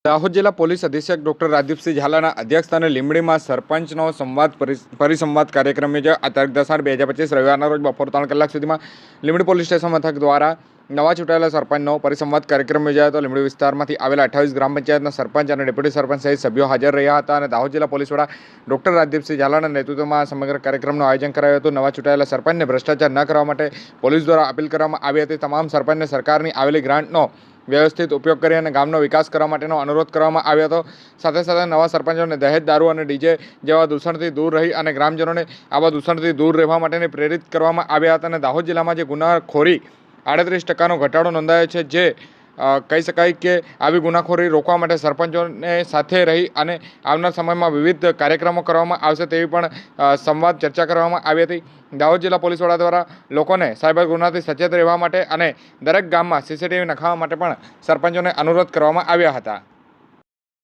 દાહોદ જિલ્લા પોલીસ અધિક્ષક ડોક્ટર રાજદીપસિંહ ઝાલાના અધ્યક્ષસ્થાને લીંબડીમાં સરપંચનો સંવાદ પરિસંવાદ કાર્યક્રમ યોજાયો। આ તારીખ 10/8/2025 રવિવારના રોજ બપોર 3 કલાક સુધીમાં લીંબડી પોલીસ સ્ટેશન મથક દ્વારા નવા ચૂંટાયેલા સરપંચનો પરિસંવાદ કાર્યક્રમ યોજાયો હતો। લીંબડી વિસ્તારમાંથી આવેલા 28 ગ્રામ પંચાયતના સરપંચ અને ડેપ્યુટી સરપંચ સહિત સભ્યો હાજર રહ્યા હતા અને દાહોદ જિલ્લા પોલીસ વડા ડોક્ટર રાજદીપસિંહ ઝાલાના નેતૃત્વમાં સમગ્ર કાર્યક્રમનું આયોજન કરાયું હતું। નવા ચૂંટાયેલા સરપંચને ભ્રષ્ટાચાર ન કરવા માટે પોલીસ દ્વારા અપીલ કરવામાં આવી હતી। તમામ સરપંચને સરકારની આવેલી ગ્રાન્ટનો વ્યવસ્થિત ઉપયોગ કરી અને ગામનો વિકાસ કરવા માટેનો અનુરોધ કરવામાં આવ્યો હતો। સાથે સાથે નવા સરપંચોને દહેજ, દારૂ અને ડીજે જેવા દૂષણથી દૂર રહી અને ગ્રામજનોને આવા દૂષણથી દૂર રહેવા માટે પ્રેરિત કરવામાં આવ્યા હતા અને દાહોદ જિલ્લામાં જે ગુનાખોરી 38% ઘટાડો નોંધાયો છે, જે કહી શકાય કે આવી ગુનાખોરી રોકવા માટે સરપંચોને સાથે રહી અને આવનાર સમયમાં વિવિધ કાર્યક્રમો કરવામાં આવશે તેવી પણ સંવાદ ચર્ચા કરવામાં આવી હતી। દાહોદ જિલ્લા પોલીસ વડા દ્વારા લોકોને સાયબર ગુનાથી સચેત રહેવા માટે અને દરેક ગામમાં CCTV નખાવવા માટે પણ સરપંચોને અનુરોધ કરવામાં આવ્યા હતા।